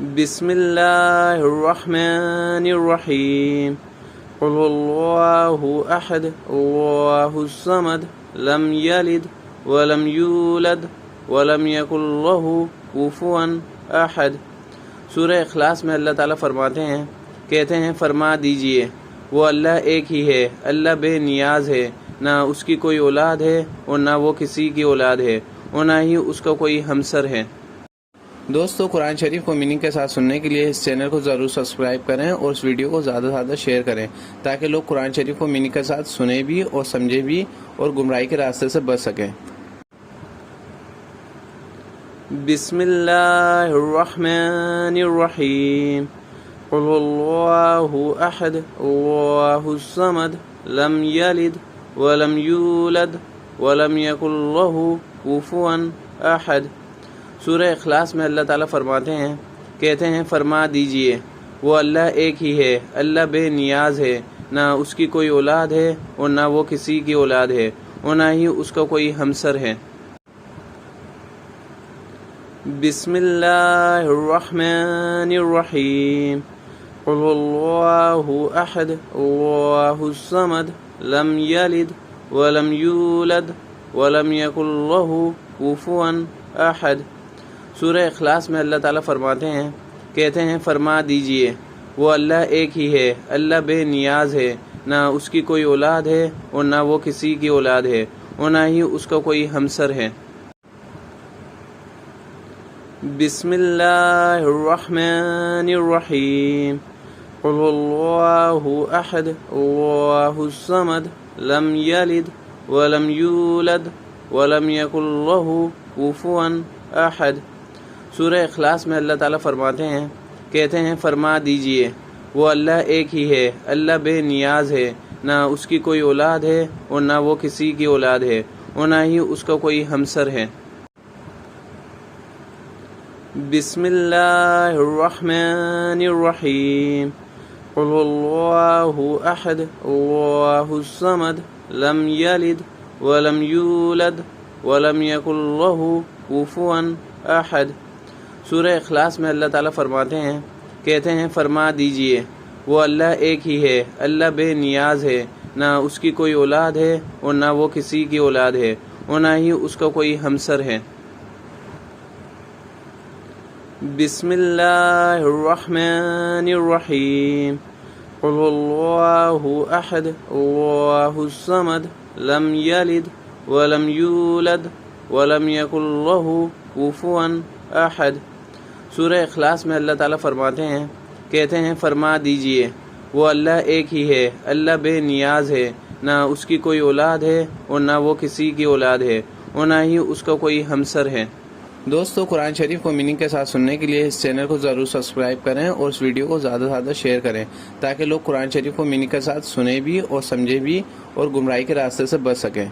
بسم اللہ الرحمن الرحیم قل اللہ احد اللہ الصمد لم یلد ولم یولد ولم یکن لہ کفوا احد۔ سورہ اخلاص میں اللہ تعالیٰ فرماتے ہیں، کہتے ہیں فرما دیجئے وہ اللہ ایک ہی ہے، اللہ بے نیاز ہے، نہ اس کی کوئی اولاد ہے اور نہ وہ کسی کی اولاد ہے اور نہ ہی اس کا کوئی ہمسر ہے۔ دوستو، قرآن شریف کو میننگ کے ساتھ سننے کے لیے اس چینل کو ضرور سبسکرائب کریں اور اس ویڈیو کو زیادہ سے زیادہ شیئر کریں تاکہ لوگ قرآن شریف کو میننگ کے ساتھ سنیں بھی اور سمجھیں بھی اور گمراہی کے راستے سے بچ سکیں۔ بسم اللہ الرحمن الرحیم قل اللہ احد اللہ الصمد لم یلد ولم یولد ولم یکن لہ کفوا احد۔ سورہ اخلاص میں اللہ تعالیٰ فرماتے ہیں، کہتے ہیں فرما دیجئے وہ اللہ ایک ہی ہے، اللہ بے نیاز ہے، نہ اس کی کوئی اولاد ہے اور نہ وہ کسی کی اولاد ہے اور نہ ہی اس کا کوئی ہمسر ہے۔ بسم اللہ الرحمن الرحیم قل اللہ احد اللہ الصمد لم یلد ولم یولد ولم یکن لہ کفوا احد۔ سورہ اخلاص میں اللہ تعالیٰ فرماتے ہیں، کہتے ہیں فرما دیجئے وہ اللہ ایک ہی ہے، اللہ بے نیاز ہے، نہ اس کی کوئی اولاد ہے اور نہ وہ کسی کی اولاد ہے اور نہ ہی اس کا کوئی ہمسر ہے۔ بسم اللہ الرحمن الرحیم قل اللہ احد اللہ الصمد لم یلد ولم یولد ولم یکن لہ کفوا احد۔ سورہ اخلاص میں اللہ تعالیٰ فرماتے ہیں، کہتے ہیں فرما دیجئے وہ اللہ ایک ہی ہے، اللہ بے نیاز ہے، نہ اس کی کوئی اولاد ہے اور نہ وہ کسی کی اولاد ہے اور نہ ہی اس کا کوئی ہمسر ہے۔ بسم اللہ الرحمن الرحیم قل اللہ احد اللہ الصمد لم یلد ولم یولد ولم یکن لہ کفوا احد۔ سورہ اخلاص میں اللہ تعالیٰ فرماتے ہیں، کہتے ہیں فرما دیجئے وہ اللہ ایک ہی ہے، اللہ بے نیاز ہے، نہ اس کی کوئی اولاد ہے اور نہ وہ کسی کی اولاد ہے اور نہ ہی اس کا کوئی ہمسر ہے۔ بسم اللہ الرحمن الرحیم قل اللہ احد اللہ الصمد لم یلد ولم یولد ولم یکن لہ کفوا احد۔ سورہ اخلاص میں اللہ تعالیٰ فرماتے ہیں، کہتے ہیں فرما دیجئے وہ اللہ ایک ہی ہے، اللہ بے نیاز ہے، نہ اس کی کوئی اولاد ہے اور نہ وہ کسی کی اولاد ہے اور نہ ہی اس کا کوئی ہمسر ہے۔ دوستو، قرآن شریف کو میننگ کے ساتھ سننے کے لیے اس چینل کو ضرور سبسکرائب کریں اور اس ویڈیو کو زیادہ سے زیادہ شیئر کریں تاکہ لوگ قرآن شریف کو میننگ کے ساتھ سنیں بھی اور سمجھیں بھی اور گمراہی کے راستے سے بچ سکیں۔